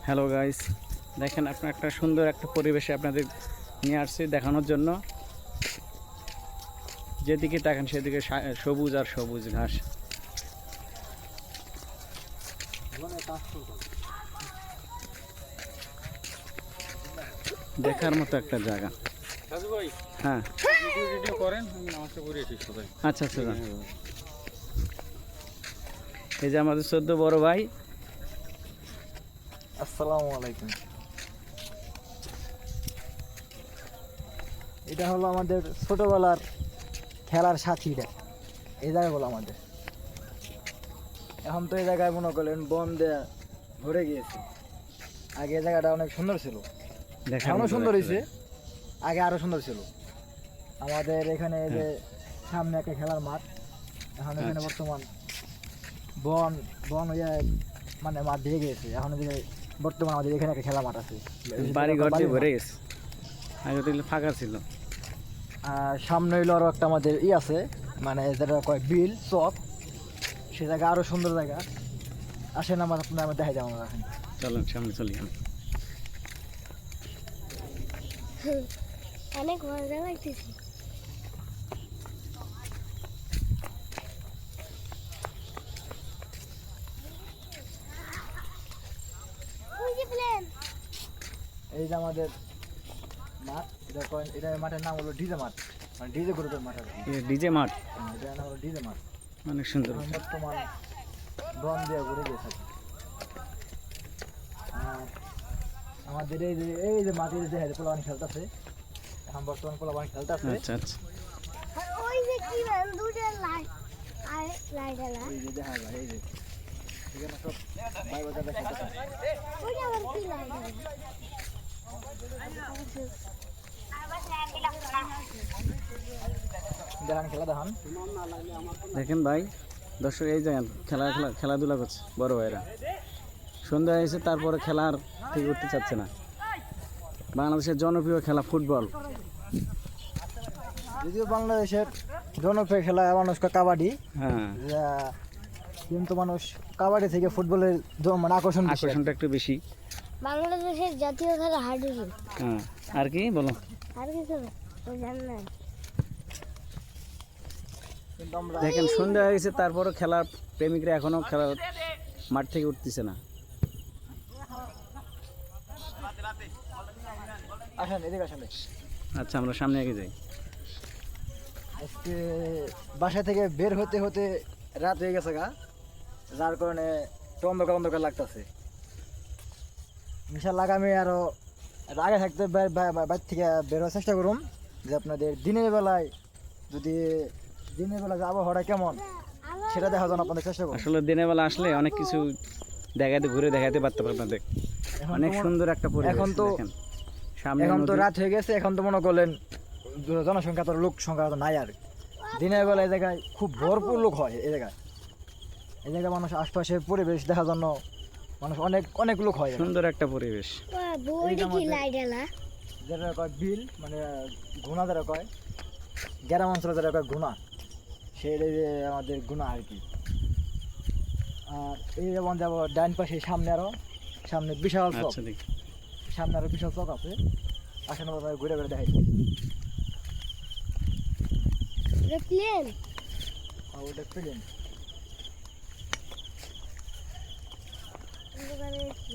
Hello guys, দেখেন আপনার একটা সুন্দর একটা পরিবেশে আপনাদের নিয়ে আসছি দেখানোর জন্য। যেদিকে তাকান সেদিকে সবুজ আর সবুজ ঘাস। দেখার মতো একটা জায়গা। হ্যাঁ, আচ্ছা আচ্ছা। এই যে আমাদের 14 বড় ভাই। আসসালামু আলাইকুম। এটা হলো আমাদের ছোটবেলার খেলার সাথীটা। এই জায়গাগুলো আমাদের এখন তো এই জায়গায় মনে করলেন বন দেয়া ভরে গিয়েছে। আগে এই জায়গাটা অনেক সুন্দর ছিল, এখনো সুন্দর হয়েছে, আগে আরো সুন্দর ছিল। আমাদের এখানে এই যে সামনে একটা খেলার মাঠ, এখন এখানে বর্তমান বন বন হয়ে মানে মাঠ দিয়ে গিয়েছে। এখন যে বর্তমান আমাদের এখানে একটা খেলা মাঠ আছে, বাড়ি ঘর দিয়ে ভরে গেছে, আগে তো ফাঁকা ছিল। আর সামনে হইলো আরো একটা আমাদের আছে, মানে যেটা কয় বিল চক, সে জায়গা আরো সুন্দর জায়গা। আসেন আমার আপনার দেখাই যাবো আমরা এখন। চলেন সামনে চলি। অনেক মজা লাগতেছে। এই যে আমাদের মাঠ, এটা এটা মাঠের নাম হলো ডিজে মাঠ, মানে ডিজে গ্রুপের মাঠ আর কি। ডিজে মাঠ, এটার নাম হলো ডিজে মাঠ। অনেক সুন্দর। বর্তমান বন দিয়ে ঘুরে গিয়ে থাকে। আর আমাদের এই যে মাটির যে পোলাবান খেলতেছে, এখন বর্তমান পোলাবান খেলতেছে। আচ্ছা আচ্ছা। ওই যে কি নাম দুটো লাইট আর লাইট আলা এই যে দেখা যায়, এই যে এখানে সব ভাই বাজারে খেলতেছে। ওই যে আবার কি লাইট আলা দেখান খেলা দেখান। দেখেন ভাই, দর্শক এই জায়গা খেলাধুলা করছে বড় ভাইরা। সন্ধ্যা হয়েছে, তারপরে খেলার থেকে উঠতে চাচ্ছে না। বাংলাদেশের জনপ্রিয় খেলা ফুটবল। যদিও বাংলাদেশের জনপ্রিয় খেলা মানুষ কাবাডি, হ্যাঁ, কিন্তু মানুষ কাবাডি থেকে ফুটবলের মানে আকর্ষণটা একটু বেশি। বাংলাদেশের জাতীয় খেলা হাডুডু। হ্যাঁ, আর কি বলো? আর কিছু জানেন না? কিন্তু আমরা দেখেন সন্ধ্যা হয়ে গেছে, তারপরে খেলার প্রেমিকরা এখনো খেলার মাঠ থেকে উঠতেছে না। আসেন এদিকে আসেন। আচ্ছা, আমরা সামনে এগিয়ে যাই। আজকে বাসা থেকে বের হতে হতে রাত হয়ে গেছে গা, যার কারণে একটু অন্ধকার অন্ধকার লাগতেছে। ইনশাল্লাহ আগামী আরো আগে থাকতে বাইর থেকে বের হওয়ার চেষ্টা করুন, যে আপনাদের দিনের বেলায় যদি দিনের বেলা যে আবহাওয়াটা কেমন সেটা দেখা যান আপনাদের চেষ্টা করুন। আসলে দিনের বেলা আসলে অনেক কিছু ঘুরে দেখাতে পারতে পারবেন। অনেক সুন্দর একটা পরিবেশ। এখন তো দেখেন সামনে এখন তো নদী। রাত হয়ে গেছে, এখন তো মনে করলেন জনসংখ্যা তো লোক সংখ্যা তো নাই আর। দিনের বেলা এই জায়গায় খুব ভরপুর লোক হয়। এই জায়গায় মানুষ আশপাশের পরিবেশ দেখার জন্য মানুষ অনেক অনেক লোক হয়। সুন্দর একটা পরিবেশ। ওই যে কি লাইট আলা যেটা কয় বিল, মানে গুণা যেটা কয়, গ্রাম অঞ্চলে যেটা কয় গুণা, সেটাই যে আমাদের গুণা আর কি। আর এই যেমন যাবো ডাইন পাশে সামনে বিশাল চক, আচ্ছা, দেখি। সামনে আরো বিশাল চক আছে। আসেন আমরা ঘুরে ঘুরে দেখাই। প্লেন ওটা প্লেন।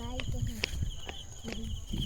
লাইট